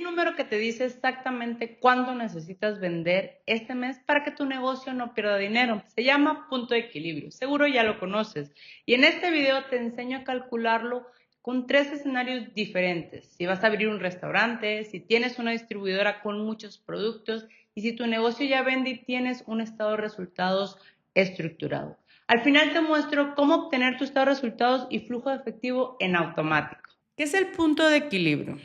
número que te dice exactamente cuándo necesitas vender este mes para que tu negocio no pierda dinero. Se llama punto de equilibrio. Seguro ya lo conoces. Y en este video te enseño a calcularlo con 3 escenarios diferentes. Si vas a abrir un restaurante, si tienes una distribuidora con muchos productos y si tu negocio ya vende y tienes un estado de resultados estructurado. Al final te muestro cómo obtener tu estado de resultados y flujo de efectivo en automático. ¿Qué es el punto de equilibrio?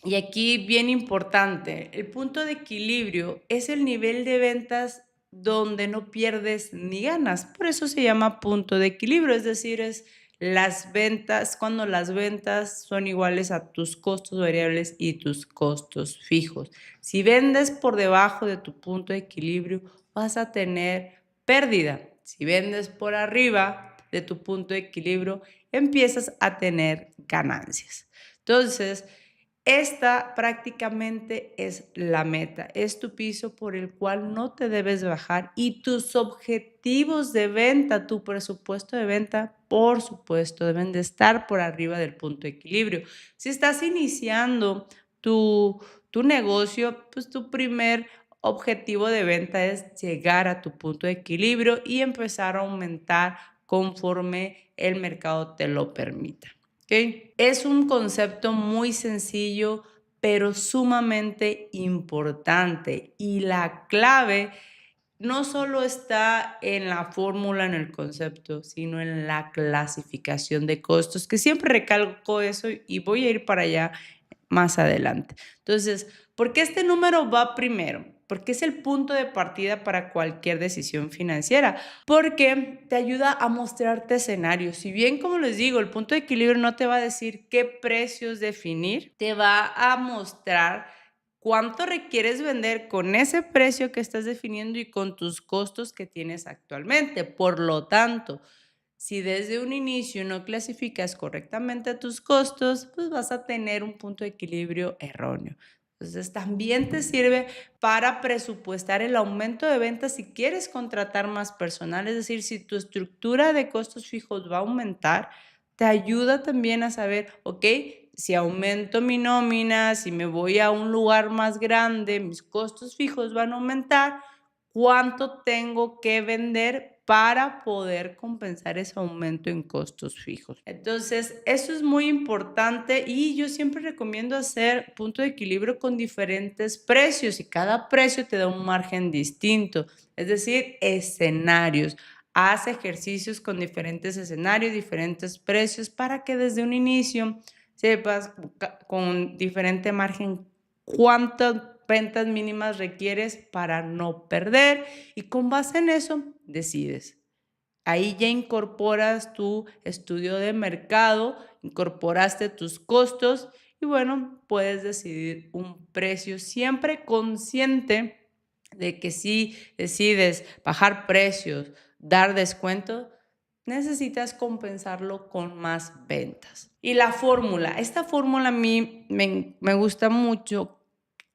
Y aquí bien importante, el punto de equilibrio es el nivel de ventas donde no pierdes ni ganas. Por eso se llama punto de equilibrio, es decir, es las ventas, cuando las ventas son iguales a tus costos variables y tus costos fijos. Si vendes por debajo de tu punto de equilibrio, vas a tener pérdida. Si vendes por arriba de tu punto de equilibrio, empiezas a tener ganancias. Entonces, esta prácticamente es la meta, es tu piso por el cual no te debes bajar y tus objetivos de venta, tu presupuesto de venta, por supuesto, deben de estar por arriba del punto de equilibrio. Si estás iniciando tu negocio, pues tu primer objetivo de venta es llegar a tu punto de equilibrio y empezar a aumentar conforme el mercado te lo permita. ¿Okay? Es un concepto muy sencillo, pero sumamente importante. Y la clave no solo está en la fórmula, en el concepto, sino en la clasificación de costos, que siempre recalco eso y voy a ir para allá más adelante. Entonces, ¿por qué este número va primero? Porque es el punto de partida para cualquier decisión financiera, porque te ayuda a mostrarte escenarios. Si bien, como les digo, el punto de equilibrio no te va a decir qué precios definir, te va a mostrar cuánto requieres vender con ese precio que estás definiendo y con tus costos que tienes actualmente. Por lo tanto, si desde un inicio no clasificas correctamente tus costos, pues vas a tener un punto de equilibrio erróneo. Entonces, también te sirve para presupuestar el aumento de ventas si quieres contratar más personal, es decir, si tu estructura de costos fijos va a aumentar, te ayuda también a saber, ok, si aumento mi nómina, si me voy a un lugar más grande, mis costos fijos van a aumentar, ¿cuánto tengo que vender para poder compensar ese aumento en costos fijos? Entonces, eso es muy importante y yo siempre recomiendo hacer punto de equilibrio con diferentes precios y cada precio te da un margen distinto, es decir, escenarios. Haz ejercicios con diferentes escenarios, diferentes precios para que desde un inicio sepas con diferente margen cuántas ventas mínimas requieres para no perder y con base en eso decides. Ahí ya incorporas tu estudio de mercado, incorporaste tus costos y bueno, puedes decidir un precio siempre consciente de que si decides bajar precios, dar descuento, necesitas compensarlo con más ventas. Y la fórmula, esta fórmula a mí me gusta mucho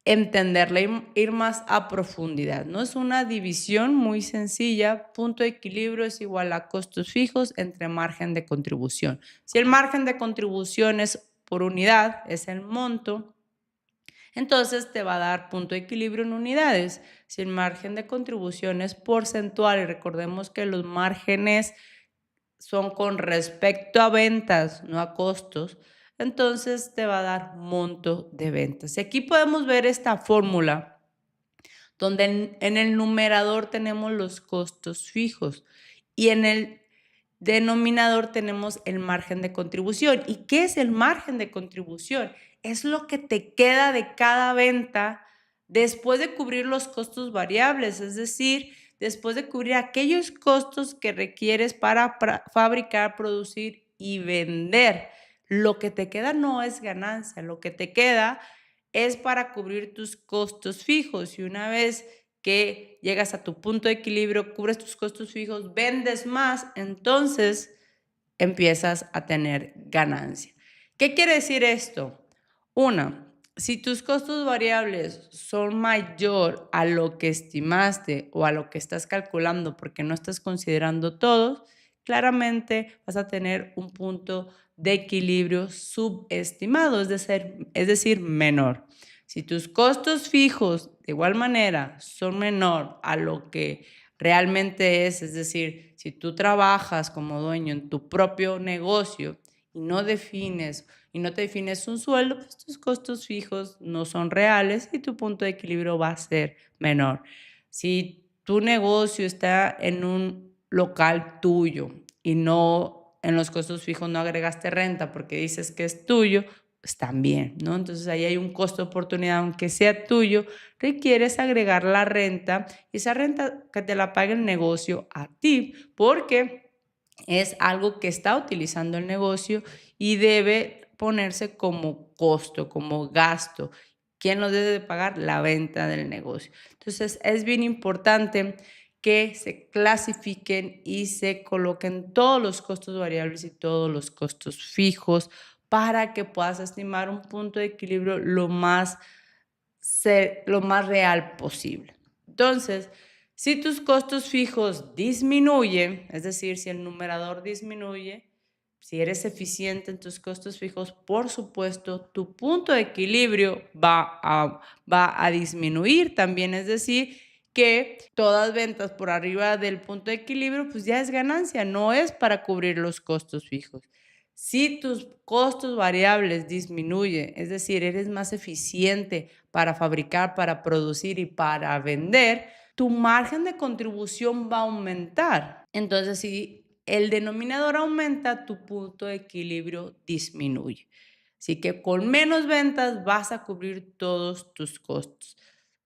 entenderla, ir más a profundidad, ¿no? Es una división muy sencilla. Punto de equilibrio es igual a costos fijos entre margen de contribución. Si el margen de contribución es por unidad, es el monto, entonces te va a dar punto de equilibrio en unidades. Si el margen de contribución es porcentual, y recordemos que los márgenes son con respecto a ventas, no a costos, entonces te va a dar monto de ventas. Y aquí podemos ver esta fórmula donde en el numerador tenemos los costos fijos y en el denominador tenemos el margen de contribución. ¿Y qué es el margen de contribución? Es lo que te queda de cada venta después de cubrir los costos variables, es decir, después de cubrir aquellos costos que requieres para fabricar, producir y vender. Lo que te queda no es ganancia, lo que te queda es para cubrir tus costos fijos. Y una vez que llegas a tu punto de equilibrio, cubres tus costos fijos, vendes más, entonces empiezas a tener ganancia. ¿Qué quiere decir esto? Una, si tus costos variables son mayor a lo que estimaste o a lo que estás calculando porque no estás considerando todos, claramente vas a tener un punto de equilibrio subestimado, es decir, menor. Si tus costos fijos de igual manera son menor a lo que realmente es decir, si tú trabajas como dueño en tu propio negocio y no te defines un sueldo, pues tus costos fijos no son reales y tu punto de equilibrio va a ser menor. Si tu negocio está en un local tuyo y no en los costos fijos no agregaste renta porque dices que es tuyo, pues también, ¿no? Entonces ahí hay un costo de oportunidad, aunque sea tuyo, requieres agregar la renta y esa renta que te la pague el negocio a ti, porque es algo que está utilizando el negocio y debe ponerse como costo, como gasto. ¿Quién lo debe de pagar? La venta del negocio. Entonces, es bien importante que se clasifiquen y se coloquen todos los costos variables y todos los costos fijos para que puedas estimar un punto de equilibrio lo más real posible. Entonces, si tus costos fijos disminuyen, es decir, si el numerador disminuye, si eres eficiente en tus costos fijos, por supuesto, tu punto de equilibrio va a disminuir también. Es decir, que todas ventas por arriba del punto de equilibrio, pues ya es ganancia, no es para cubrir los costos fijos. Si tus costos variables disminuyen, es decir, eres más eficiente para fabricar, para producir y para vender, tu margen de contribución va a aumentar. Entonces, si el denominador aumenta, tu punto de equilibrio disminuye. Así que con menos ventas vas a cubrir todos tus costos.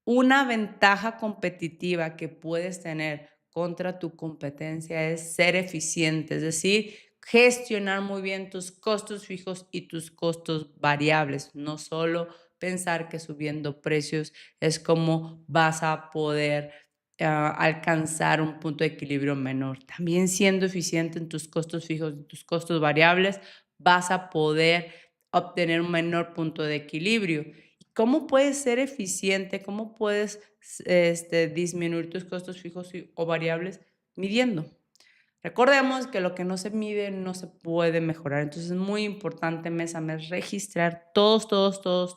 Una ventaja competitiva que puedes tener contra tu competencia es ser eficiente, es decir, gestionar muy bien tus costos fijos y tus costos variables, no solo pensar que subiendo precios es como vas a poder alcanzar un punto de equilibrio menor. También siendo eficiente en tus costos fijos y tus costos variables, vas a poder obtener un menor punto de equilibrio. ¿Cómo puedes ser eficiente? ¿Cómo puedes disminuir tus costos fijos o variables? Midiendo. Recordemos que lo que no se mide no se puede mejorar. Entonces es muy importante mes a mes registrar todos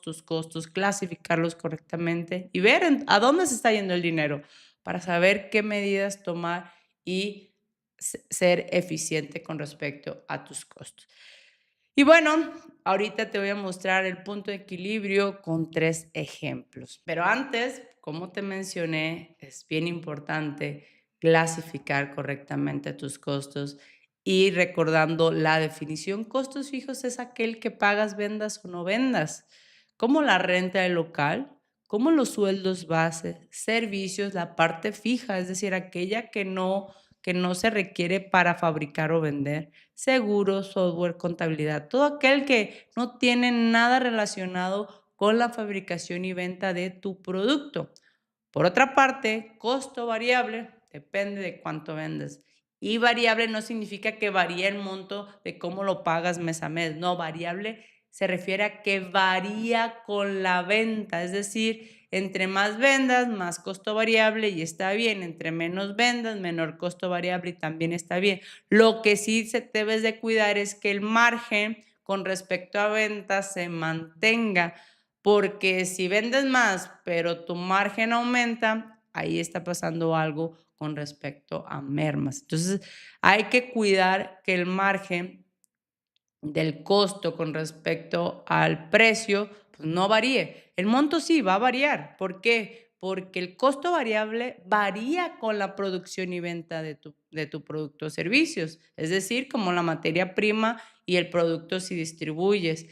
tus costos, clasificarlos correctamente y ver a dónde se está yendo el dinero para saber qué medidas tomar y ser eficiente con respecto a tus costos. Y bueno, ahorita te voy a mostrar el punto de equilibrio con 3 ejemplos. Pero antes, como te mencioné, es bien importante clasificar correctamente tus costos y recordando la definición, costos fijos es aquel que pagas vendas o no vendas, como la renta del local, como los sueldos base, servicios, la parte fija, es decir, aquella que no se requiere para fabricar o vender, seguro, software, contabilidad, todo aquel que no tiene nada relacionado con la fabricación y venta de tu producto. Por otra parte, costo variable depende de cuánto vendes. Y variable no significa que varíe el monto de cómo lo pagas mes a mes. No, variable se refiere a que varía con la venta. Es decir, entre más vendas, más costo variable y está bien. Entre menos vendas, menor costo variable y también está bien. Lo que sí se debes de cuidar es que el margen con respecto a ventas se mantenga porque si vendes más, pero tu margen aumenta, ahí está pasando algo con respecto a mermas. Entonces, hay que cuidar que el margen del costo con respecto al precio pues no varíe. El monto sí va a variar. ¿Por qué? Porque el costo variable varía con la producción y venta de tu producto o servicios. Es decir, como la materia prima y el producto si distribuyes.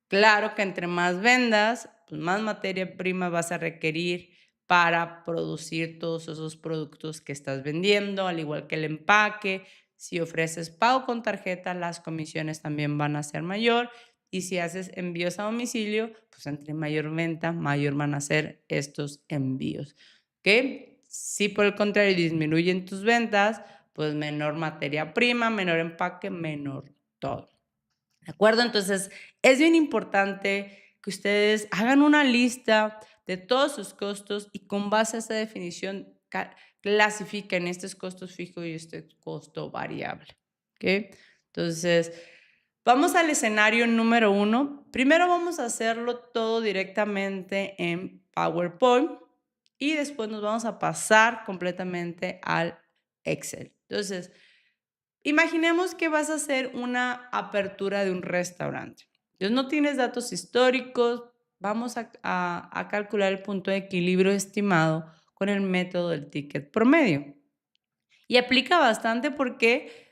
Claro que entre más vendas, pues más materia prima vas a requerir para producir todos esos productos que estás vendiendo, al igual que el empaque. Si ofreces pago con tarjeta, las comisiones también van a ser mayor. Y si haces envíos a domicilio, pues entre mayor venta, mayor van a ser estos envíos. ¿Ok? Si por el contrario disminuyen tus ventas, pues menor materia prima, menor empaque, menor todo. ¿De acuerdo? Entonces, es bien importante que ustedes hagan una lista de todos sus costos y con base a esa definición clasifiquen estos costos fijos y este costo variable. ¿Ok? Entonces, Vamos al escenario número 1. Primero vamos a hacerlo todo directamente en PowerPoint y después nos vamos a pasar completamente al Excel. Entonces, imaginemos que vas a hacer una apertura de un restaurante. Entonces, no tienes datos históricos, vamos a calcular el punto de equilibrio estimado con el método del ticket promedio. Y aplica bastante porque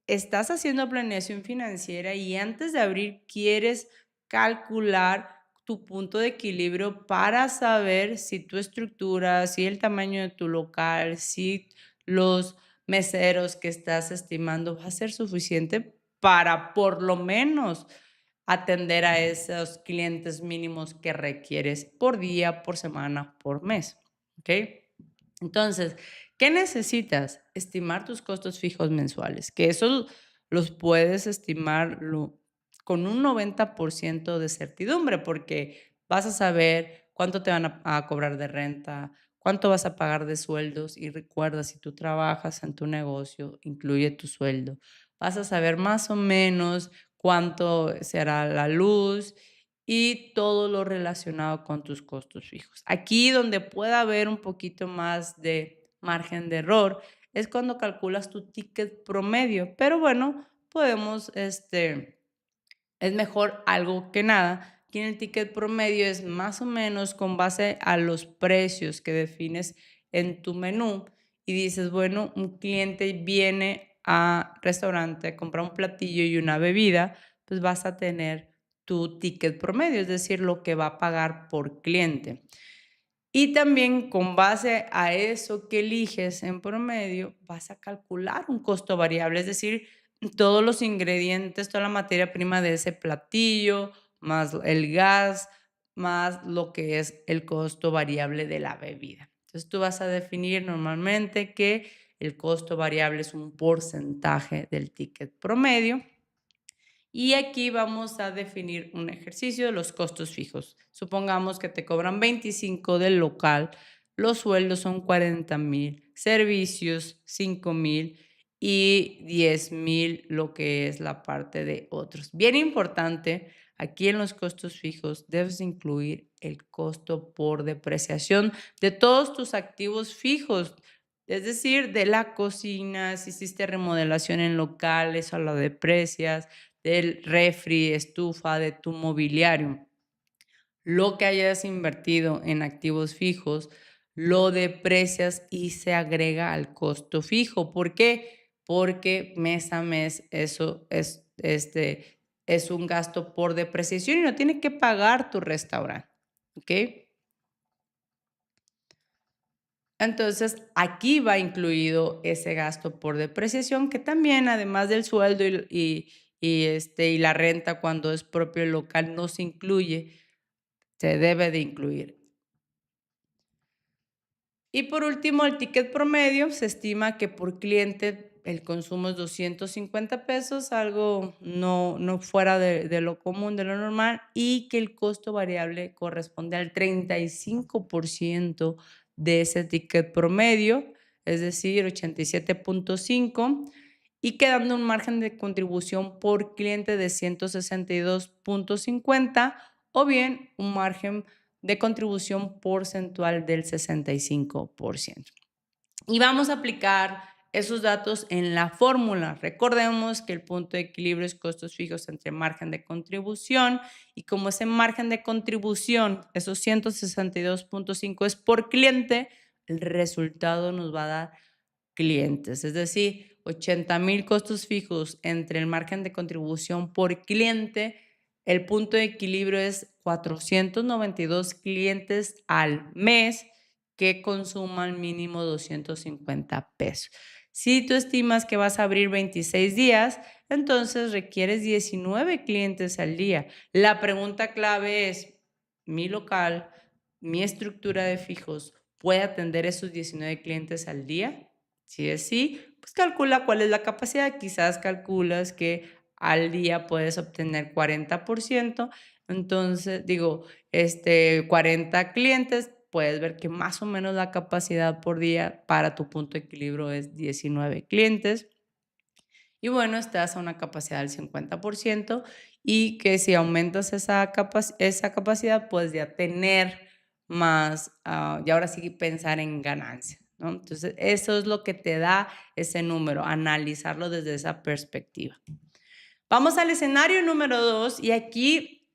estás haciendo planeación financiera y antes de abrir quieres calcular tu punto de equilibrio para saber si tu estructura, si el tamaño de tu local, si los meseros que estás estimando va a ser suficiente para por lo menos atender a esos clientes mínimos que requieres por día, por semana, por mes. ¿Ok? Entonces, ¿qué necesitas? Estimar tus costos fijos mensuales, que eso los puedes estimar con un 90% de certidumbre, porque vas a saber cuánto te van a cobrar de renta, cuánto vas a pagar de sueldos y recuerda, si tú trabajas en tu negocio, incluye tu sueldo. Vas a saber más o menos cuánto será la luz y todo lo relacionado con tus costos fijos. Aquí donde pueda haber un poquito más de margen de error es cuando calculas tu ticket promedio, pero bueno, podemos, es mejor algo que nada. Aquí en el ticket promedio es más o menos con base a los precios que defines en tu menú y dices, bueno, un cliente viene a restaurante a comprar un platillo y una bebida, pues vas a tener tu ticket promedio, es decir, lo que va a pagar por cliente. Y también con base a eso que eliges en promedio, vas a calcular un costo variable, es decir, todos los ingredientes, toda la materia prima de ese platillo, más el gas, más lo que es el costo variable de la bebida. Entonces tú vas a definir normalmente que el costo variable es un porcentaje del ticket promedio y aquí vamos a definir un ejercicio de los costos fijos. Supongamos que te cobran 25 del local, los sueldos son 40,000, servicios 5,000 y 10,000 lo que es la parte de otros. Bien importante, aquí en los costos fijos debes incluir el costo por depreciación de todos tus activos fijos. Es decir, de la cocina, si hiciste remodelación en locales o lo deprecias, del refri, estufa, de tu mobiliario. Lo que hayas invertido en activos fijos, lo deprecias y se agrega al costo fijo. ¿Por qué? Porque mes a mes eso es un gasto por depreciación y no tiene que pagar tu restaurante. ¿Ok? Entonces, aquí va incluido ese gasto por depreciación, que también, además del sueldo y la renta cuando es propio el local, no se incluye, se debe de incluir. Y por último, el ticket promedio, se estima que por cliente el consumo es 250 pesos, algo no fuera de lo común, de lo normal, y que el costo variable corresponde al 35% de ese ticket promedio, es decir, 87,5, y quedando un margen de contribución por cliente de 162,50 o bien un margen de contribución porcentual del 65%. Y vamos a aplicar esos datos en la fórmula. Recordemos que el punto de equilibrio es costos fijos entre margen de contribución y como ese margen de contribución, esos 162,5 es por cliente, el resultado nos va a dar clientes, es decir, 80,000 costos fijos entre el margen de contribución por cliente. El punto de equilibrio es 492 clientes al mes que consuman mínimo 250 pesos. Si tú estimas que vas a abrir 26 días, entonces requieres 19 clientes al día. La pregunta clave es, ¿mi local, mi estructura de fijos puede atender esos 19 clientes al día? Si es sí, pues calcula cuál es la capacidad. Quizás calculas que al día puedes obtener 40%. Entonces, digo, 40 clientes, puedes ver que más o menos la capacidad por día para tu punto de equilibrio es 19 clientes. Y bueno, estás a una capacidad del 50% y que si aumentas esa capacidad, puedes ya tener más, y ahora sí pensar en ganancia, ¿no? Entonces, eso es lo que te da ese número, analizarlo desde esa perspectiva. Vamos al escenario número 2 y aquí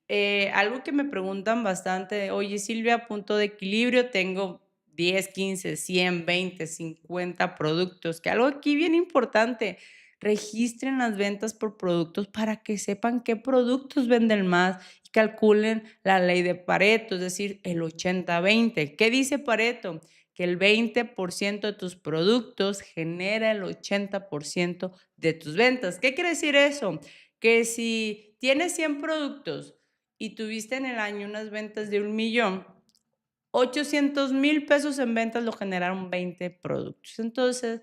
algo que me preguntan bastante, oye Silvia, punto de equilibrio, tengo 10, 15, 100, 20, 50 productos, que algo aquí bien importante, registren las ventas por productos para que sepan qué productos venden más y calculen la ley de Pareto, es decir, el 80-20. ¿Qué dice Pareto? Que el 20% de tus productos genera el 80% de tus ventas. ¿Qué quiere decir eso? Que si tienes 100 productos y tuviste en el año unas ventas de 1,000,000, 800,000 pesos en ventas lo generaron 20 productos. Entonces,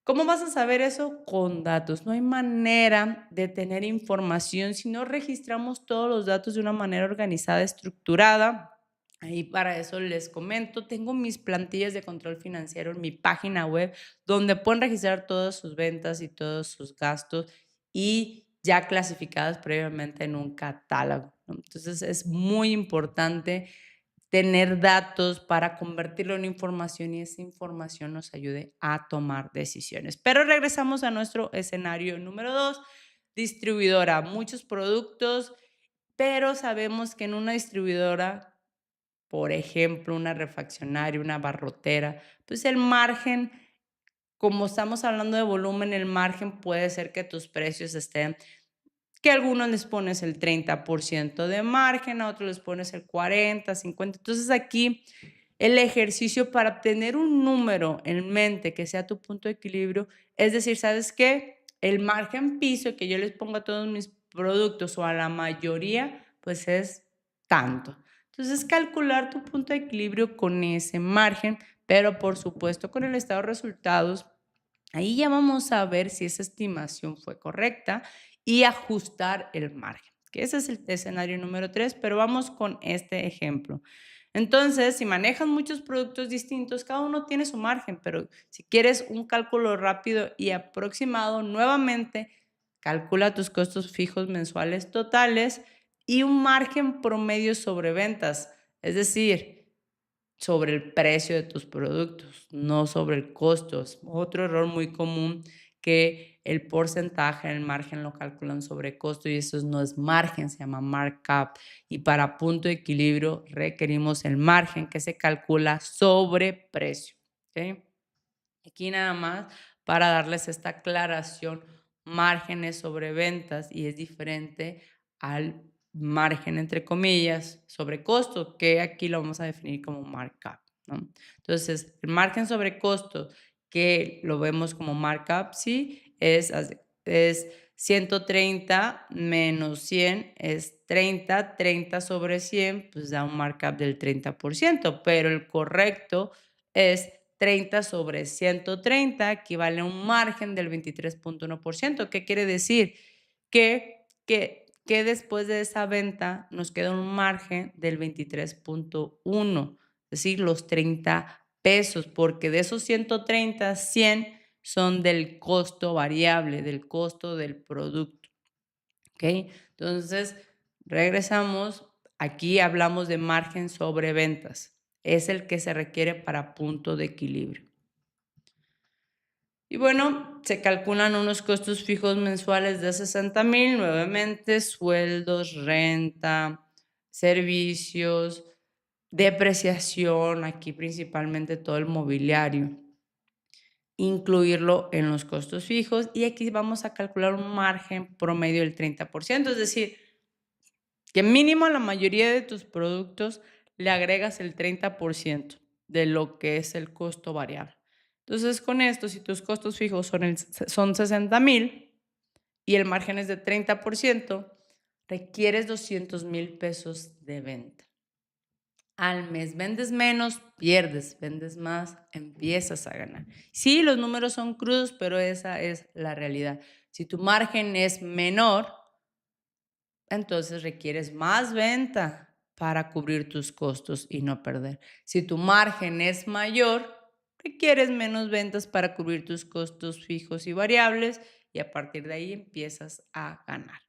¿cómo vas a saber eso? Con datos. No hay manera de tener información si no registramos todos los datos de una manera organizada, estructurada. Ahí para eso les comento, tengo mis plantillas de control financiero en mi página web donde pueden registrar todas sus ventas y todos sus gastos y ya clasificadas previamente en un catálogo, ¿no? Entonces es muy importante tener datos para convertirlo en información y esa información nos ayude a tomar decisiones. Pero regresamos a nuestro escenario número 2, distribuidora, muchos productos, pero sabemos que en una distribuidora, por ejemplo, una refaccionaria, una barrotera, pues el margen, como estamos hablando de volumen, el margen puede ser que tus precios estén, que a algunos les pones el 30% de margen, a otros les pones el 40, 50. Entonces aquí el ejercicio para tener un número en mente que sea tu punto de equilibrio, es decir, ¿sabes qué? El margen piso que yo les pongo a todos mis productos o a la mayoría, pues es tanto. Entonces, calcular tu punto de equilibrio con ese margen, pero por supuesto con el estado de resultados, ahí ya vamos a ver si esa estimación fue correcta y ajustar el margen, que ese es el escenario número 3, pero vamos con este ejemplo. Entonces, si manejas muchos productos distintos, cada uno tiene su margen, pero si quieres un cálculo rápido y aproximado, nuevamente calcula tus costos fijos mensuales totales y un margen promedio sobre ventas, es decir, sobre el precio de tus productos, no sobre el costo. Es otro error muy común que el porcentaje, el margen lo calculan sobre costo y eso no es margen, se llama markup. Y para punto de equilibrio requerimos el margen que se calcula sobre precio. ¿Ok? Aquí nada más para darles esta aclaración, márgenes sobre ventas y es diferente al margen, entre comillas, sobre costo, que aquí lo vamos a definir como markup, ¿no? Entonces, el margen sobre costo, que lo vemos como markup, sí, es 130 menos 100 es 30, 30 sobre 100, pues da un markup del 30%, pero el correcto es 30 sobre 130 equivale a un margen del 23,1%. ¿Qué quiere decir? Que después de esa venta nos queda un margen del 23,1, es decir, los 30 pesos, porque de esos 130, 100 son del costo variable, del costo del producto. ¿Ok? Entonces, regresamos. Aquí hablamos de margen sobre ventas. Es el que se requiere para punto de equilibrio. Y bueno, se calculan unos costos fijos mensuales de 60,000, nuevamente, sueldos, renta, servicios, depreciación, aquí principalmente todo el mobiliario, incluirlo en los costos fijos y aquí vamos a calcular un margen promedio del 30%, es decir, que mínimo a la mayoría de tus productos le agregas el 30% de lo que es el costo variable. Entonces, con esto, si tus costos fijos son 60,000 y el margen es de 30%, requieres 200,000 pesos de venta. Al mes vendes menos, pierdes, vendes más, empiezas a ganar. Sí, los números son crudos, pero esa es la realidad. Si tu margen es menor, entonces requieres más venta para cubrir tus costos y no perder. Si tu margen es mayor, requieres menos ventas para cubrir tus costos fijos y variables y a partir de ahí empiezas a ganar.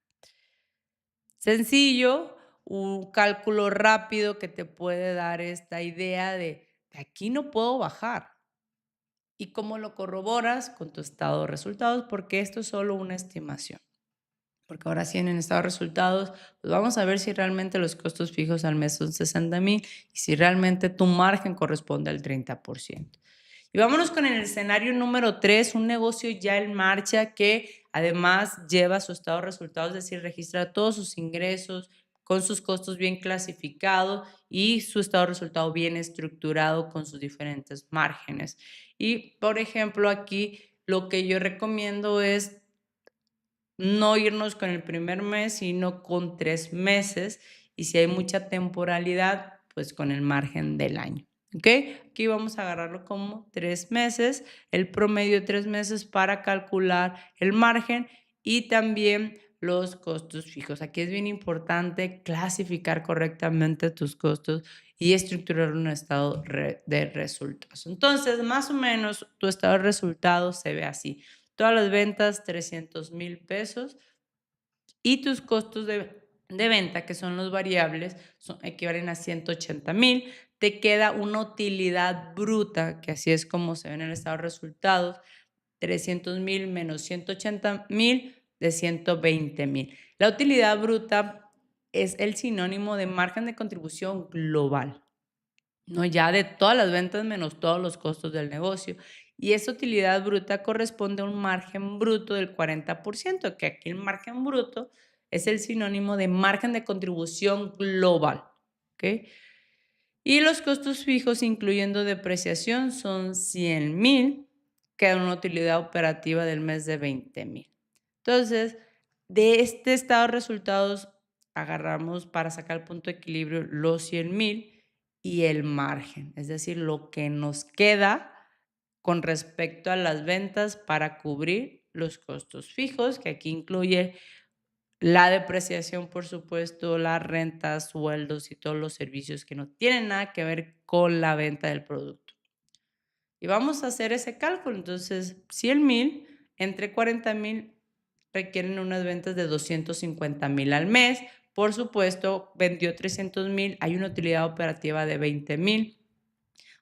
Sencillo, un cálculo rápido que te puede dar esta idea de aquí no puedo bajar. ¿Y cómo lo corroboras? Con tu estado de resultados, porque esto es solo una estimación. Porque ahora sí en el estado de resultados, pues vamos a ver si realmente los costos fijos al mes son 60,000 y si realmente tu margen corresponde al 30%. Y vámonos con el escenario número 3, un negocio ya en marcha que además lleva su estado de resultados, es decir, registra todos sus ingresos con sus costos bien clasificados y su estado de resultado bien estructurado con sus diferentes márgenes. Y, por ejemplo, aquí lo que yo recomiendo es no irnos con el primer mes, sino con 3 meses, y si hay mucha temporalidad, pues con el margen del año, ¿ok? Aquí vamos a agarrarlo como 3 meses, el promedio de 3 meses para calcular el margen y también los costos fijos. Aquí es bien importante clasificar correctamente tus costos y estructurar un estado de resultados. Entonces, más o menos, tu estado de resultados se ve así. Todas las ventas, 300,000 pesos. Y tus costos de venta, que son los variables, equivalen a 180,000. Te queda una utilidad bruta, que así es como se ve en el estado de resultados, 300,000 menos 180,000 de 120,000. La utilidad bruta es el sinónimo de margen de contribución global. No, ya de todas las ventas menos todos los costos del negocio. Y esa utilidad bruta corresponde a un margen bruto del 40%, que aquí el margen bruto es el sinónimo de margen de contribución global, ¿ok? Y los costos fijos, incluyendo depreciación, son 100,000, queda una utilidad operativa del mes de 20,000. Entonces, de este estado de resultados, agarramos para sacar el punto de equilibrio los 100,000 y el margen, es decir, lo que nos queda con respecto a las ventas para cubrir los costos fijos, que aquí incluye la depreciación, por supuesto, las rentas, sueldos y todos los servicios que no tienen nada que ver con la venta del producto. Y vamos a hacer ese cálculo. Entonces, 100,000 entre 40,000 requieren unas ventas de 250,000 al mes. Por supuesto, vendió 300,000, hay una utilidad operativa de 20,000,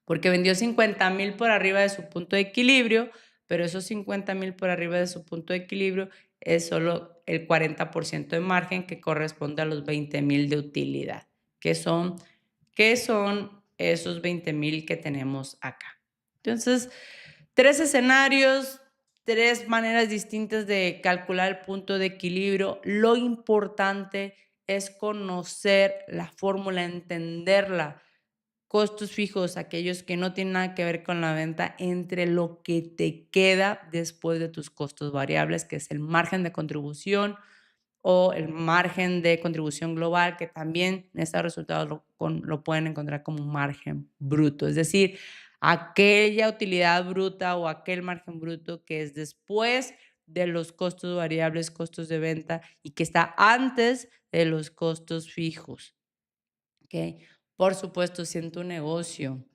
porque vendió 50,000 por arriba de su punto de equilibrio, pero esos 50,000 por arriba de su punto de equilibrio es solo el 40% de margen que corresponde a los 20,000 de utilidad, que son esos 20,000 que tenemos acá. Entonces, 3 escenarios, 3 maneras distintas de calcular el punto de equilibrio. Lo importante es conocer la fórmula, entenderla. Costos fijos, aquellos que no tienen nada que ver con la venta, entre lo que te queda después de tus costos variables, que es el margen de contribución o el margen de contribución global, que también en estos resultados lo pueden encontrar como un margen bruto. Es decir, aquella utilidad bruta o aquel margen bruto que es después de los costos variables, costos de venta y que está antes de los costos fijos. ¿Ok? Por supuesto, si en tu negocio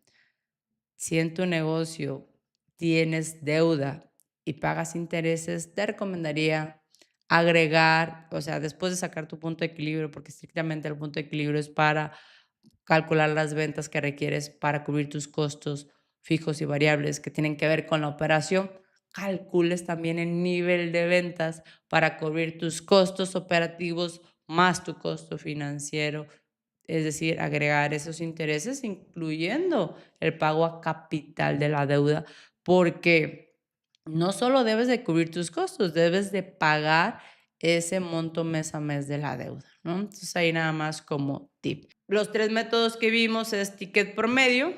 tienes deuda y pagas intereses, te recomendaría agregar, o sea, después de sacar tu punto de equilibrio, porque estrictamente el punto de equilibrio es para calcular las ventas que requieres para cubrir tus costos fijos y variables que tienen que ver con la operación, calcules también el nivel de ventas para cubrir tus costos operativos más tu costo financiero, es decir, agregar esos intereses, incluyendo el pago a capital de la deuda, porque no solo debes de cubrir tus costos, debes de pagar ese monto mes a mes de la deuda, ¿no? Entonces, ahí nada más como tip. Los 3 métodos que vimos es ticket promedio,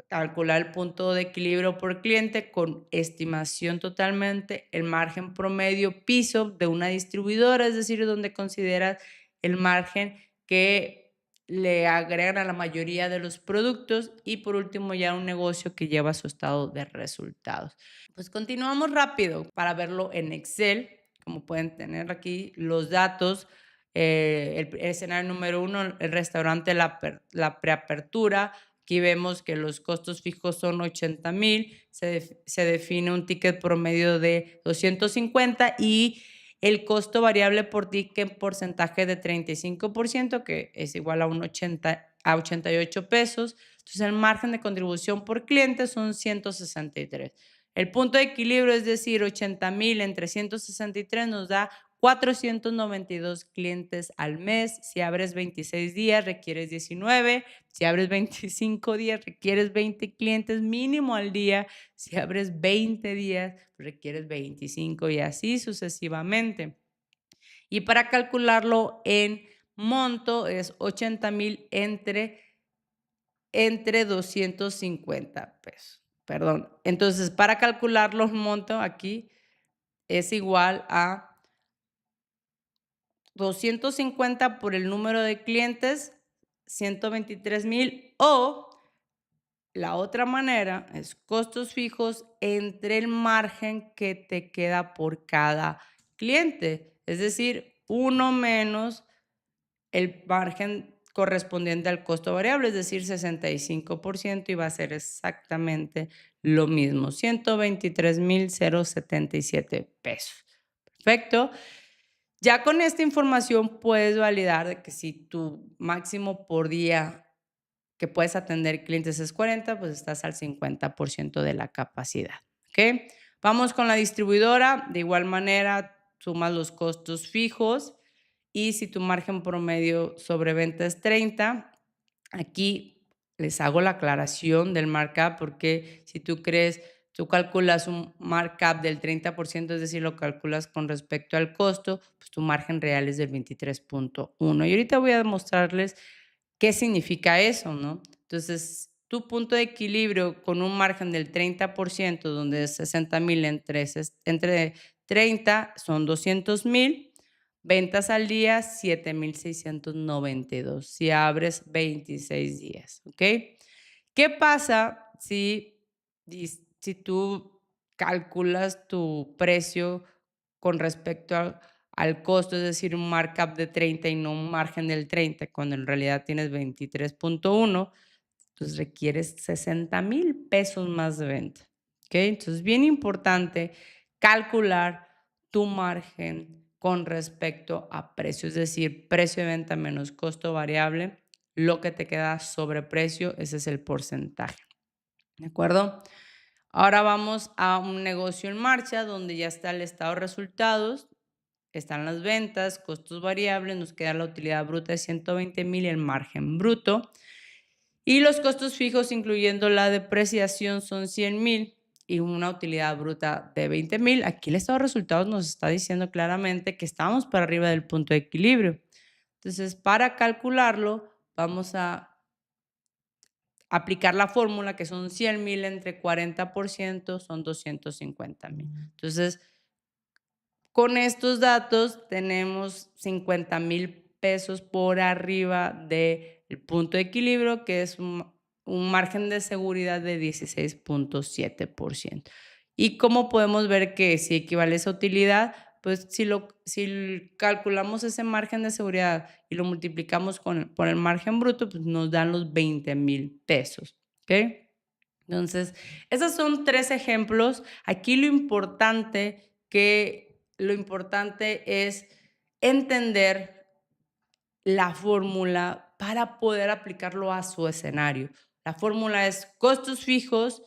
calcular el punto de equilibrio por cliente con estimación totalmente, el margen promedio piso de una distribuidora, es decir, donde consideras el margen que le agregan a la mayoría de los productos y por último ya un negocio que lleva su estado de resultados. Pues continuamos rápido para verlo en Excel, como pueden tener aquí los datos. El escenario número 1, el restaurante, la preapertura. Aquí vemos que los costos fijos son 80,000, se define un ticket promedio de 250 y el costo variable por ticket porcentaje de 35%, que es igual a 88 pesos. Entonces, el margen de contribución por cliente son 163. El punto de equilibrio, es decir, 80,000 entre 163 nos da 492 clientes al mes. Si abres 26 días, requieres 19. Si abres 25 días, requieres 20 clientes mínimo al día. Si abres 20 días, requieres 25 y así sucesivamente. Y para calcularlo en monto es 80,000 entre 250 pesos. Perdón. Entonces, para calcular los montos aquí es igual a 250 por el número de clientes, 123,000, o la otra manera es costos fijos entre el margen que te queda por cada cliente. Es decir, uno menos el margen correspondiente al costo variable, es decir, 65%, y va a ser exactamente lo mismo, 123,077 pesos. Perfecto. Ya con esta información puedes validar de que si tu máximo por día que puedes atender clientes es 40, pues estás al 50% de la capacidad, ¿ok? Vamos con la distribuidora. De igual manera, sumas los costos fijos y si tu margen promedio sobre venta es 30, aquí les hago la aclaración del markup porque si tú calculas un markup del 30%, es decir, lo calculas con respecto al costo, pues tu margen real es del 23.1. Y ahorita voy a mostrarles qué significa eso, ¿no? Entonces, tu punto de equilibrio con un margen del 30%, donde es 60,000 entre 30 son 200,000, ventas al día 7,692 si abres 26 días, ¿ok? ¿Qué pasa si tú calculas tu precio con respecto al costo, es decir, un markup de 30 y no un margen del 30, cuando en realidad tienes 23.1, entonces requieres 60,000 pesos más de venta, ¿ok? Entonces, bien importante calcular tu margen con respecto a precio, es decir, precio de venta menos costo variable, lo que te queda sobre precio, ese es el porcentaje, ¿de acuerdo? Ahora vamos a un negocio en marcha donde ya está el estado de resultados, están las ventas, costos variables, nos queda la utilidad bruta de 120,000 y el margen bruto. Y los costos fijos, incluyendo la depreciación, son 100,000 y una utilidad bruta de 20,000. Aquí el estado de resultados nos está diciendo claramente que estamos para arriba del punto de equilibrio. Entonces, para calcularlo, vamos a aplicar la fórmula que son 100,000 entre 40% son 250,000. Entonces, con estos datos tenemos 50,000 pesos por arriba del punto de equilibrio, que es un margen de seguridad de 16.7%. ¿Y cómo podemos ver que si equivale esa utilidad? Pues si calculamos ese margen de seguridad y lo multiplicamos por el margen bruto, pues nos dan los 20,000 pesos. ¿Ok? Entonces, esos son 3 ejemplos. Aquí lo importante es entender la fórmula para poder aplicarlo a su escenario. La fórmula es costos fijos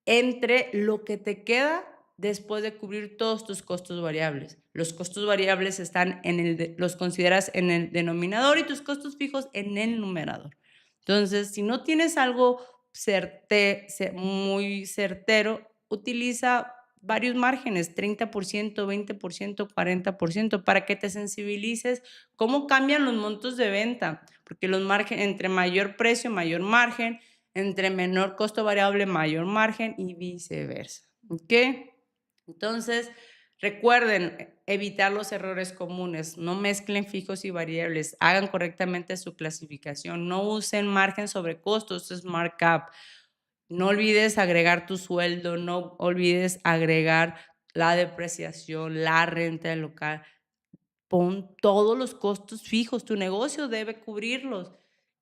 entre lo que te queda después de cubrir todos tus costos variables. Los costos variables los consideras en el denominador y tus costos fijos en el numerador. Entonces, si no tienes algo muy certero, utiliza varios márgenes, 30%, 20%, 40%, para que te sensibilices cómo cambian los montos de venta, porque los márgenes, entre mayor precio, mayor margen, entre menor costo variable, mayor margen y viceversa. ¿Ok? Entonces, recuerden evitar los errores comunes, no mezclen fijos y variables, hagan correctamente su clasificación, no usen margen sobre costos, es markup. No olvides agregar tu sueldo, no olvides agregar la depreciación, la renta del local. Pon todos los costos fijos, tu negocio debe cubrirlos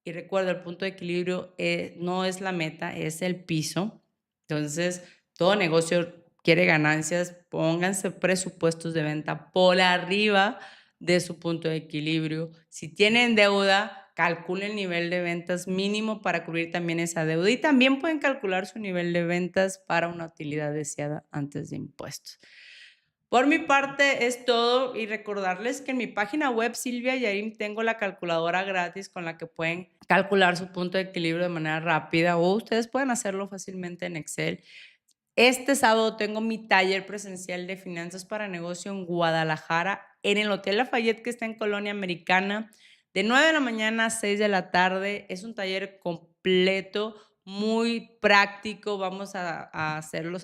y recuerda, el punto de equilibrio no es la meta, es el piso. Entonces, todo negocio quiere ganancias, pónganse presupuestos de venta por arriba de su punto de equilibrio. Si tienen deuda, calculen el nivel de ventas mínimo para cubrir también esa deuda y también pueden calcular su nivel de ventas para una utilidad deseada antes de impuestos. Por mi parte es todo y recordarles que en mi página web Silvia Yarim tengo la calculadora gratis con la que pueden calcular su punto de equilibrio de manera rápida o ustedes pueden hacerlo fácilmente en Excel. Este sábado tengo mi taller presencial de finanzas para negocio en Guadalajara, en el Hotel Lafayette que está en Colonia Americana, de 9 de la mañana a 6 de la tarde. Es un taller completo, muy práctico. Vamos a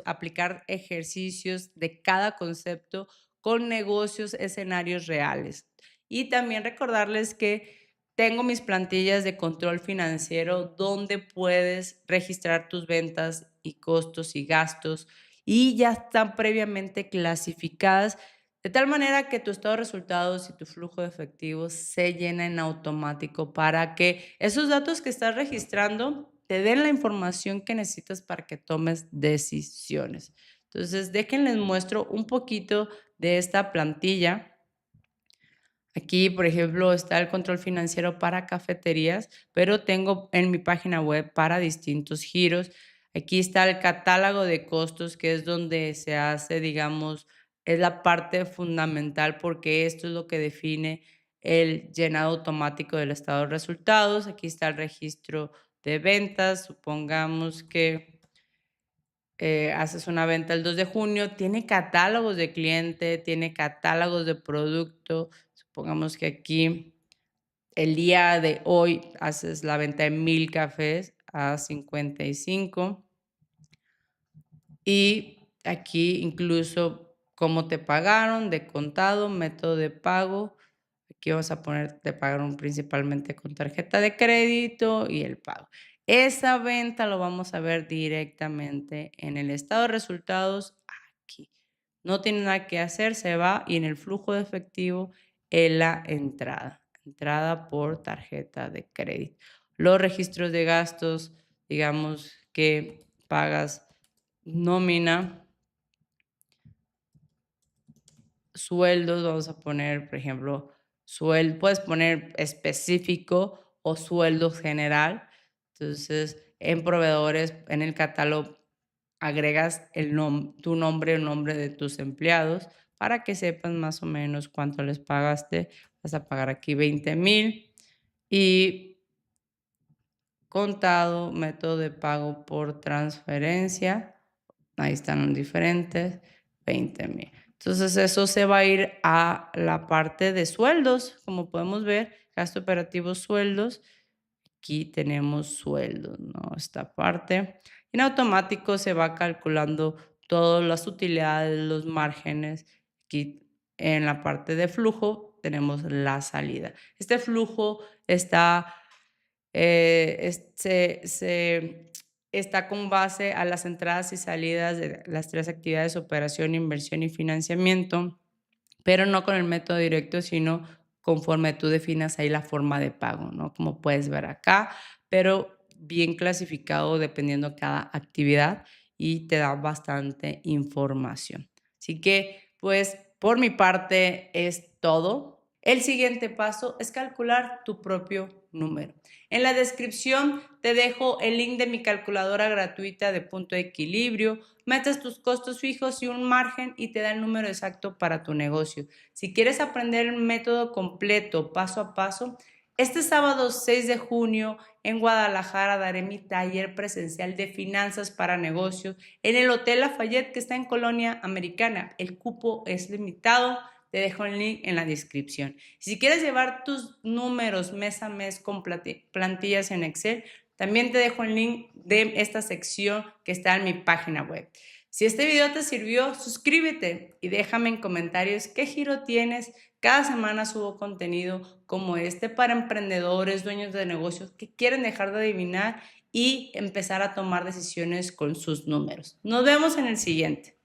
aplicar ejercicios de cada concepto con negocios, escenarios reales. Y también recordarles que tengo mis plantillas de control financiero donde puedes registrar tus ventas y costos y gastos y ya están previamente clasificadas de tal manera que tu estado de resultados y tu flujo de efectivo se llena en automático para que esos datos que estás registrando te den la información que necesitas para que tomes decisiones. Entonces, déjenles muestro un poquito de esta plantilla. Aquí, por ejemplo, está el control financiero para cafeterías, pero tengo en mi página web para distintos giros. Aquí está el catálogo de costos, que es donde se hace, digamos, es la parte fundamental porque esto es lo que define el llenado automático del estado de resultados. Aquí está el registro de ventas. Supongamos que haces una venta el 2 de junio, tiene catálogos de cliente, tiene catálogos de producto. Supongamos que aquí el día de hoy haces la venta de 1000 cafés a 55 y aquí incluso cómo te pagaron, de contado, método de pago. Aquí vamos a poner, te pagaron principalmente con tarjeta de crédito y el pago. Esa venta lo vamos a ver directamente en el estado de resultados aquí. No tiene nada que hacer, se va y en el flujo de efectivo en la entrada por tarjeta de crédito. Los registros de gastos, digamos que pagas nómina, sueldos, vamos a poner, por ejemplo, sueldo, puedes poner específico o sueldo general. Entonces, en proveedores, en el catálogo, agregas tu nombre, el nombre de tus empleados para que sepan más o menos cuánto les pagaste. Vas a pagar aquí 20,000 y contado, método de pago por transferencia. Ahí están los diferentes, 20,000. Entonces, eso se va a ir a la parte de sueldos, como podemos ver, gasto operativo, sueldos. Aquí tenemos sueldos, ¿no? Esta parte. En automático se va calculando todas las utilidades, los márgenes. Aquí en la parte de flujo tenemos la salida. Este flujo está está con base a las entradas y salidas de las 3 actividades: operación, inversión y financiamiento, pero no con el método directo, sino conforme tú definas ahí la forma de pago, ¿no? Como puedes ver acá, pero bien clasificado dependiendo cada actividad y te da bastante información. Así que, pues, por mi parte es todo. El siguiente paso es calcular tu propio número. En la descripción te dejo el link de mi calculadora gratuita de punto de equilibrio. Metes tus costos fijos y un margen y te da el número exacto para tu negocio. Si quieres aprender el método completo, paso a paso, este sábado 6 de junio en Guadalajara daré mi taller presencial de finanzas para negocios en el Hotel Lafayette que está en Colonia Americana. El cupo es limitado. Te dejo el link en la descripción. Si quieres llevar tus números mes a mes con plantillas en Excel, también te dejo el link de esta sección que está en mi página web. Si este video te sirvió, suscríbete y déjame en comentarios qué giro tienes. Cada semana subo contenido como este para emprendedores, dueños de negocios que quieren dejar de adivinar y empezar a tomar decisiones con sus números. Nos vemos en el siguiente.